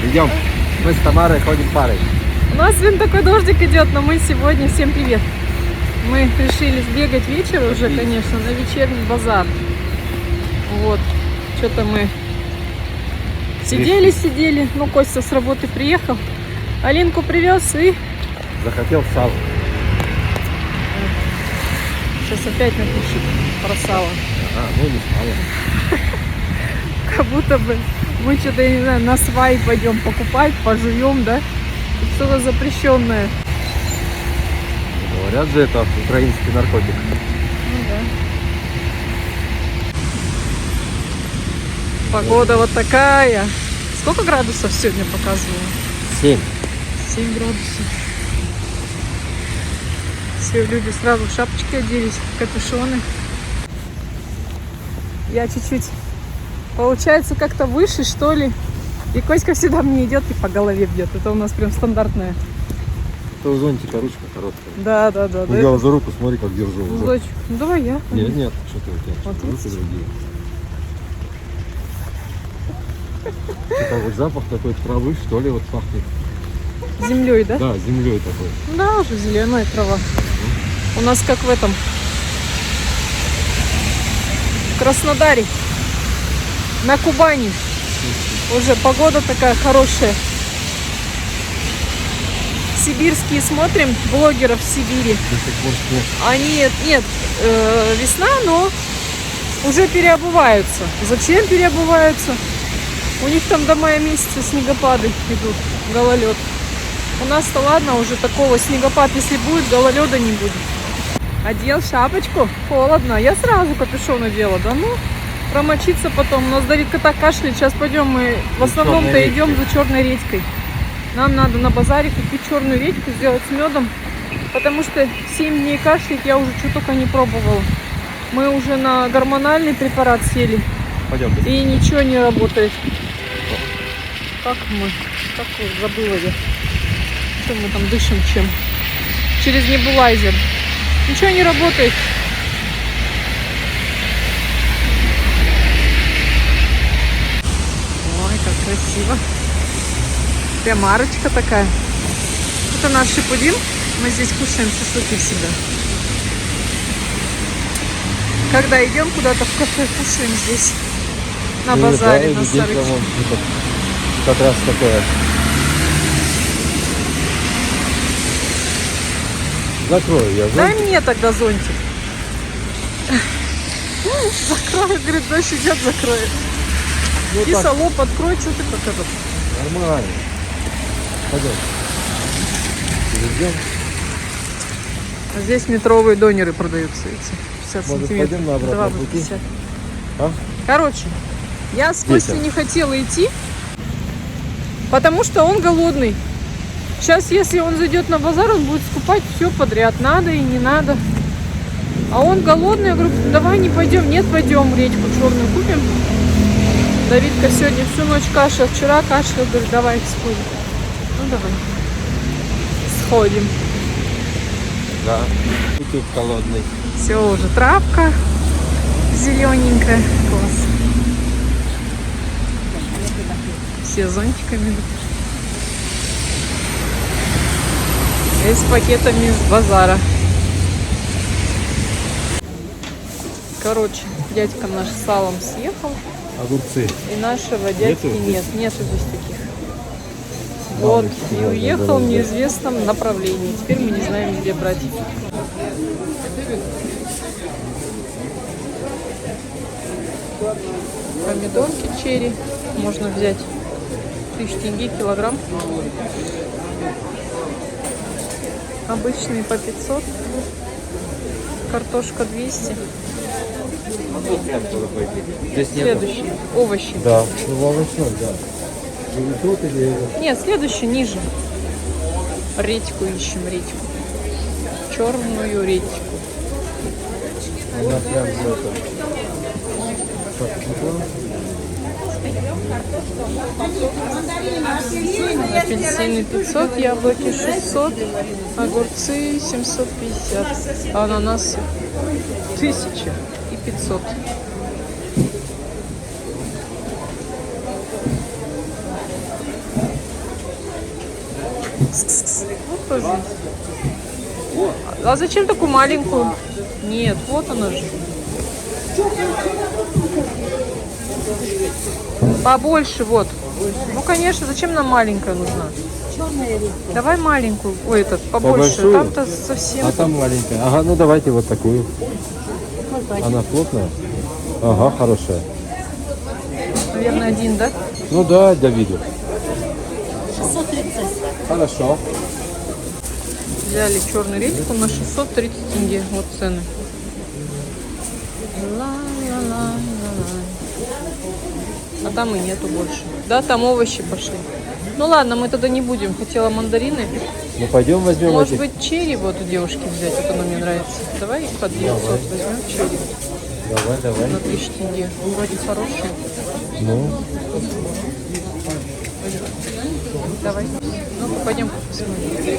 Идем. Мы с Тамарой ходим парой. У нас сегодня такой дождик идет, но мы сегодня, всем привет. Мы решили сбегать вечером уже, конечно, на вечерний базар. Вот, что-то мы сидели. Ну, Костя с работы приехал, Алинку привез и... Захотел сало. Сейчас опять напишет про сало. Ну не сало. Как будто бы мы что-то, я не знаю, на свай пойдем покупать, пожуем, да? Что-то запрещенное. Говорят же, это украинский наркотик. Ну да. Погода вот такая. Сколько градусов сегодня показывала? 7. 7 градусов. Все люди сразу в шапочки оделись, капюшоны. Я чуть-чуть, получается, как-то выше, что ли. И Коська всегда мне идет и по голове бьет. Это у нас прям стандартное. Это у зонтика ручка короткая. Да. Ну, я за руку, смотри, как держу. Ну, дочь, ну давай я. Нет, что ты у тебя? Вот Руки видите? другие. Это вот запах такой травы, что ли, вот пахнет. Землей, да? Да, землей такой. Да, уже зеленая трава. У нас как в этом. В Краснодаре. На Кубани. Уже погода такая хорошая. Сибирские смотрим, блогеров в Сибири. До сих пор снег. Они, нет, весна, но уже переобуваются. Зачем переобуваются? У них там до мая месяца снегопады идут, гололед. У нас-то ладно, уже такого снегопад, если будет, гололеда не будет. Одел шапочку, холодно. Я сразу капюшон одела, да ну, промочиться потом. У нас Давидка так кашляет, сейчас пойдем мы в основном-то идем за черной редькой. Нам надо на базаре купить черную редьку, сделать с медом, потому что 7 дней кашляет, я уже что только не пробовала. Мы уже на гормональный препарат сели. Пойдем. И ничего не работает. Как мы? Как забыла я. Что мы там дышим чем? Через небулайзер. Ничего не работает. Ой, как красиво. Прям арочка такая. Это наш шипудин. Мы здесь кушаем шашлыки всегда. Когда идем куда-то в кафе, кушаем здесь. На базаре, на Сарыче. Как раз такое. Закрою я Дай зонтик. мне тогда зонтик. Закрою, говорит, дождь идет, закроет. Ну, И так, салоп открой, что ты как этот. нормально. Пойдем. Перейдем. А здесь метровые донеры продаются эти. 50 Может, сантиметров. пойдем на обратном пути? 2,50. А? Короче, я с Костей не хотела идти, потому что он голодный. Сейчас, если он зайдет на базар, он будет скупать все подряд. Надо и не надо. А он голодный. Я говорю, давай не пойдем. Нет, пойдем редьку черную купим. Давидка сегодня всю ночь кашлял. Вчера кашлял. Говорит, давай сходим. Ну, давай. Сходим. Да. Утюг холодный. Все, уже травка зелененькая. Класс. Все зонтиками идут. И с пакетами с базара. Короче, дядька наш с салом съехал. Огурцы. И нашего дядьки Нету здесь? нету здесь таких. Вот, и уехал в неизвестном направлении. Теперь мы не знаем, где брать. Помидорки черри можно взять. 1000 тенге килограмм. Обычные по 500. Картошка 200. Здесь нет. Следующий. Овощи. Да. Ну, овощной, да. Или тут, или... Нет, следующий ниже. Редьку ищем, редьку. Черную редьку. Она прям это... Как это? Апельсины 500, яблоки 600, огурцы 750, а ананасы 1000 и 500. Вот тоже. А зачем такую маленькую? Нет, вот она же. Побольше, вот. Ну, конечно, зачем нам маленькая нужна? Давай маленькую. Ой, этот, побольше. Побольшую? Там-то совсем... А там маленькая. Ага, ну давайте вот такую. Она плотная? Ага, хорошая. Наверное, один, да? Ну да, для виду. 630. Хорошо. Взяли черную редьку на 630 тенге. Вот цены. А там и нету больше. Да, там овощи пошли. Ну ладно, мы тогда не будем. Хотела мандарины. Ну пойдем возьмем Может эти. быть, черри вот у девушки взять. Вот она мне нравится. Давай их под 900 возьмем черри. Давай. На 1000 тенге. Вроде хорошие. Ну, Давай. Ну-ка, пойдем посмотрим.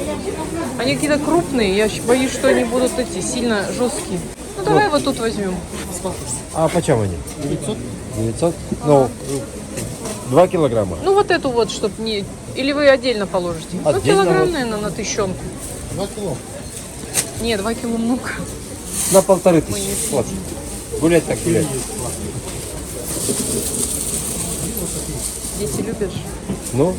Они какие-то крупные. Я боюсь, что они будут эти сильно жесткие. Ну давай вот тут возьмем. а почем они? 900. 900? Ну, 2 килограмма. Ну вот эту вот, чтоб не... Или вы отдельно положите? Ну Отдельно килограмм, вот. наверное, на 1000. 2 кило. Не, 2 кило много. На 1500. Вот. Гулять так гулять. Дети любишь? Ну,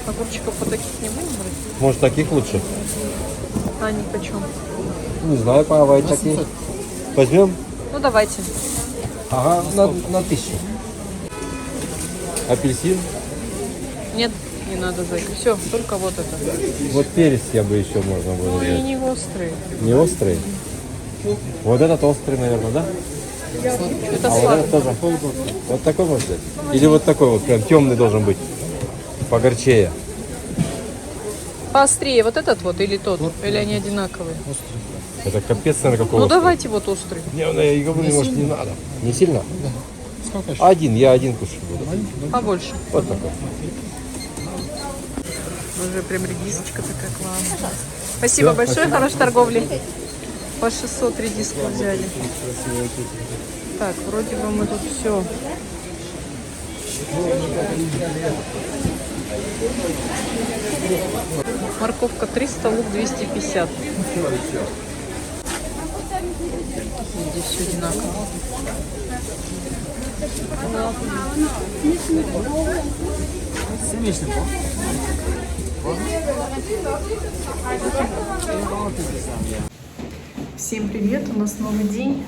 Огурчиков вот таких не будем брать? может таких лучше? А они почем? Не знаю, давай такие. Возьмем? Ну давайте. Ага, на 1000. Апельсин. Нет, не надо, зайка. Все, только вот это. Вот перец я бы еще можно было Ну и взять. не острые. Не острый? Вот этот острый, наверное, да? Это А вот сладкое. этот тоже. Вот такой может быть? Или вот такой вот, прям темный должен быть. Погорчее. Поострее вот этот вот или тот? Или они одинаковые? Это капец, наверное, какого. Ну давайте вот острый. Не, я говорю, может, не надо. Не сильно? Один, я один кушать буду. Побольше. Вот такой. Уже прям редисочка такая классная. Спасибо большое, хорошей торговли. По 600 редиску взяли. Так, вроде бы мы тут все. Морковка 300, лук 250. Здесь все одинаково. Всем привет, у нас новый день.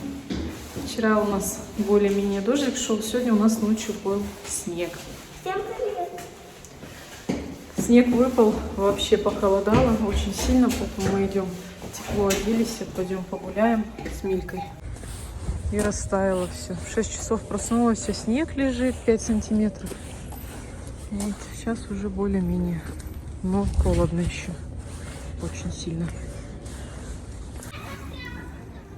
Вчера у нас более-менее дождик шел, сегодня у нас ночью был снег. Всем привет! Снег выпал, вообще похолодало очень сильно, поэтому мы идем тепло оделись, пойдем погуляем с Милькой. И растаяло все. В 6 часов проснулась, все, снег лежит 5 сантиметров. Вот, сейчас уже более-менее, но холодно еще, очень сильно.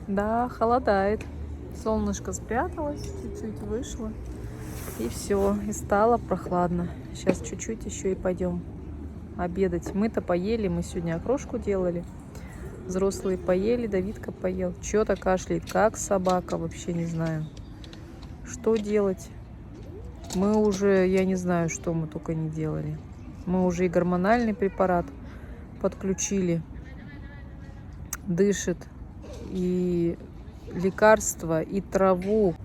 Да, холодает. Солнышко спряталось, чуть-чуть вышло. И все, и стало прохладно. Сейчас чуть-чуть еще и пойдем обедать. Мы-то поели, мы сегодня окрошку делали. Взрослые поели, Давидка поел. Что-то кашляет, как собака, вообще не знаю. Что делать? Мы уже, я не знаю, что мы только не делали. Мы уже и гормональный препарат подключили. Дышит. И лекарства, и траву.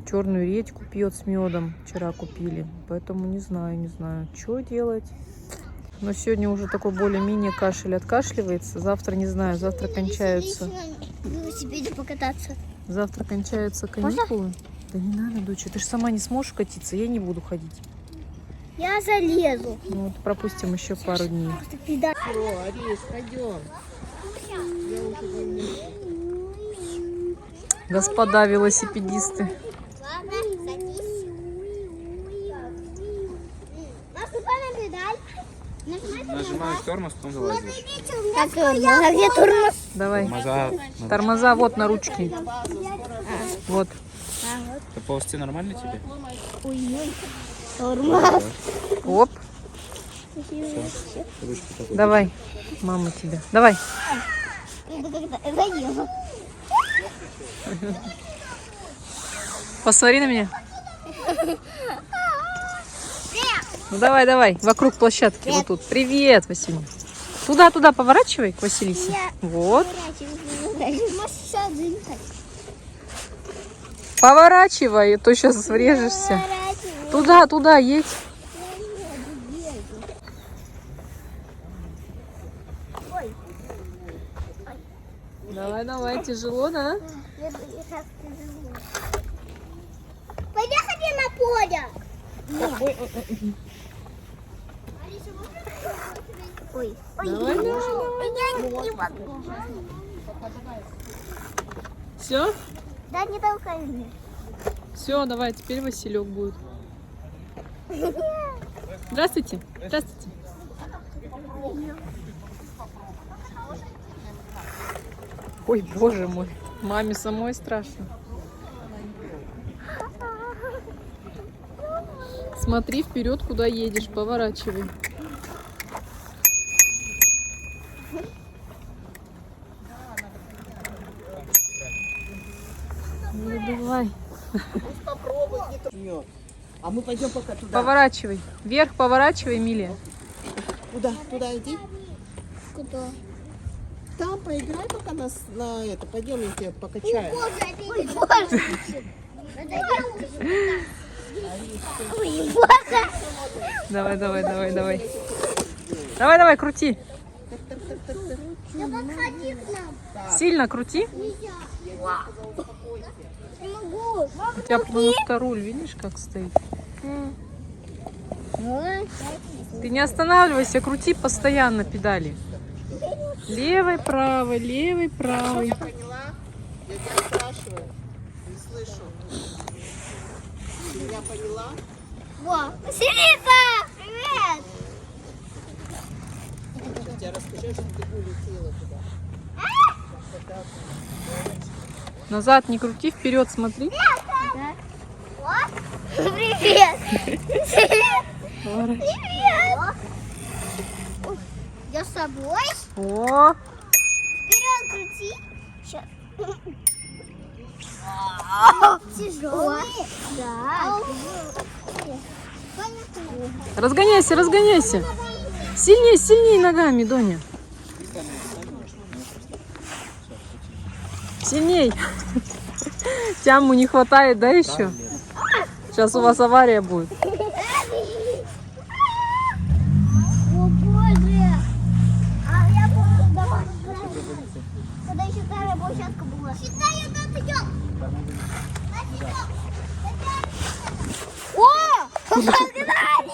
Черную редьку пьет с медом. Вчера купили. Поэтому не знаю, что делать. Но сегодня уже такой более-менее кашель откашливается. Завтра не знаю, завтра кончаются. На велосипеде покататься. Завтра кончаются каникулы. Да не надо, доча, ты же сама не сможешь катиться, я не буду ходить. Я залезу. Ну вот пропустим еще пару дней. Просто пизда. Господа велосипедисты. Ладно, садись. Наступай на педаль. Нажимаешь тормоз, потом залазишь. Как где тормоз? Давай. Тормоза. Тормоза вот на ручке. Вот. Ты ползти нормально тебе? Ой-ой. Тормоз. Оп. Ручки такой. Давай. Мама тебя. Давай. Это я. Посмотри на меня. Ну давай, давай, вокруг площадки, вот тут. Привет, Василий. Туда поворачивай к Василисе. Вот. Поворачивай, а то сейчас врежешься. Туда, едь. Давай, тяжело, да? Поехали на поле. Ой. Давай. Я не могу. Все? Да, не толкай меня. Все, давай, теперь Василек будет. Здравствуйте. Здравствуйте. Ой, боже мой. Маме самой страшно. Смотри вперед, куда едешь, поворачивай. Ну, давай. А мы пойдем пока туда. Поворачивай. Вверх поворачивай, Эмилия. Куда? Туда иди. Куда? Там поиграй, пока нас на это. Пойдем, я тебя покачаю. Давай. Давай, крути. Да подходи к нам. Сильно крути. Не могу. У тебя потому что руль, видишь, как стоит. Ты не останавливайся, крути постоянно педали. Левой, правой, левой, правой. Поняла? Я тебя спрашиваю. Не слышу. Ты меня поняла? Во, Василиса, привет. Я тебе расскажу, что ты улетела туда. Назад не крути, вперед смотри. Привет. Поворачивай. Привет. Я с тобой. О, Вперед крути. Сейчас. Тяжело. Да. разгоняйся. Сильней ногами, Доня. Сильней. Тяму не хватает, да, еще? Сейчас у вас авария будет. О боже. А я помню, давай. Когда еще старая площадка была. Считай, это идет. О! Погнали!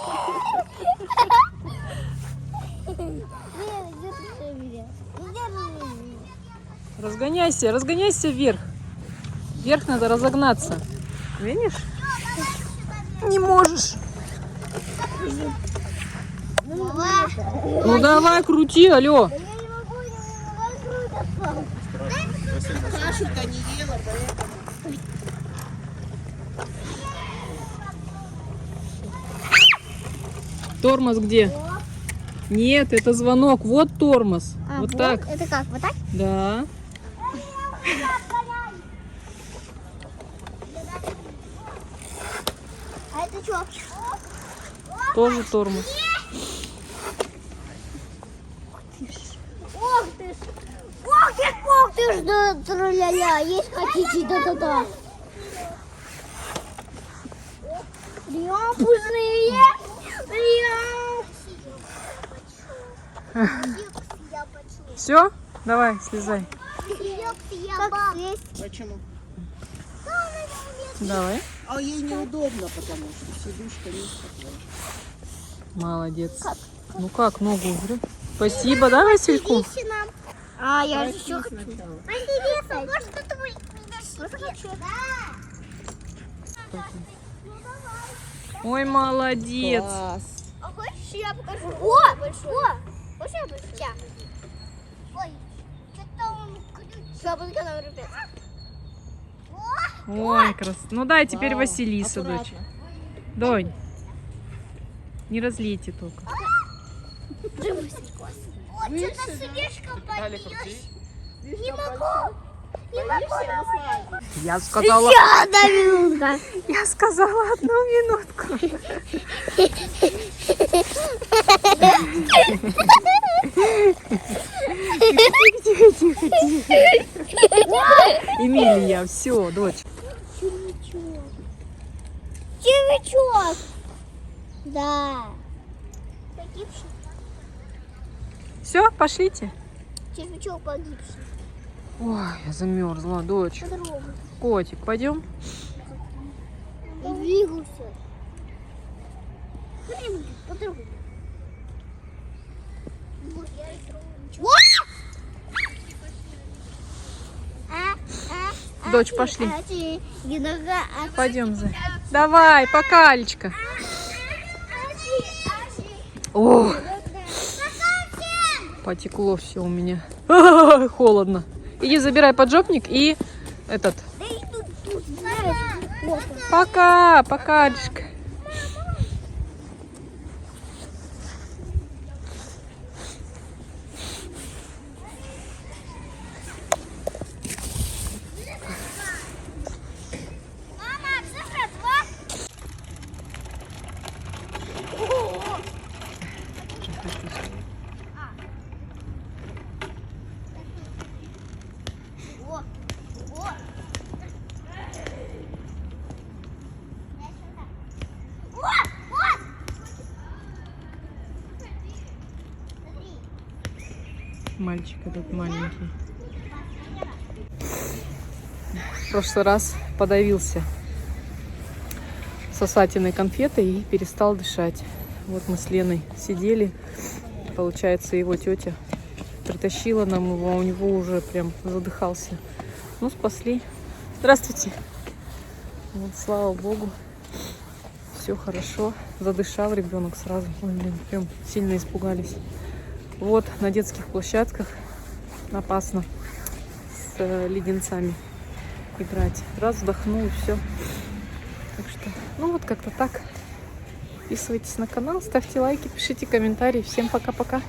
Разгоняйся вверх. Вверх надо разогнаться. Видишь? Не можешь. Ну давай, крути, алло. Я не могу, крутиться. Кашу-то не ела, поэтому. Тормоз где? Нет, это звонок. Вот тормоз. Вот так. Это как? Вот так? Да. А это что? Тоже тормоз. Ох ты ж! Ох ты ж, да, тра-ля-ля, есть хотите, да-да-да. Прям вкусные! Все? Давай, слезай. Как слезть? Почему? Давай. А ей неудобно, потому что сидушка низко. Молодец. Ну как, ногу убери. Спасибо, да, Васильку? А, я же еще хочу. Сначала. Василиса, может, ты меня Ой, молодец. Класс. А хочешь, я покажу? О! Хочешь, я покажу? Ой, что-то он ключ. Шапонка нам, ребят. Ой, красота. Ну дай теперь Вау, Василиса, дочь. аккуратно. Донь. Не разлейте только. О, что-то слишком подбьешь. Не могу. Боишься на слайде? Я сказала... Одна минутка. Я сказала 1 минутку. Тихо. Эмилия, все, дочь. Червячок. Да. Погибший. Все, пошлите. Червячок погибший. Ой, я замерзла, дочь. По-другому. Котик, пойдем? Двигался. По-другому. Вот я и трогаю. Дочь, пошли. Пойдем, Зай. Давай, пока, Алечка. О, потекло все у меня. Холодно. Иди забирай поджопник и этот. Пока, Алечка. Мальчик этот маленький. В прошлый раз подавился сосательной конфетой и перестал дышать. Вот мы с Леной сидели. Получается, его тетя притащила нам его, а у него уже прям задыхался. Ну, спасли. Здравствуйте. Вот, слава богу. Все хорошо. Задышал ребенок сразу. Ой, блин, прям сильно испугались. Вот на детских площадках опасно с леденцами играть. Раз вдохнул и все. Так что, ну вот как-то так. Подписывайтесь на канал, ставьте лайки, пишите комментарии. Всем пока-пока.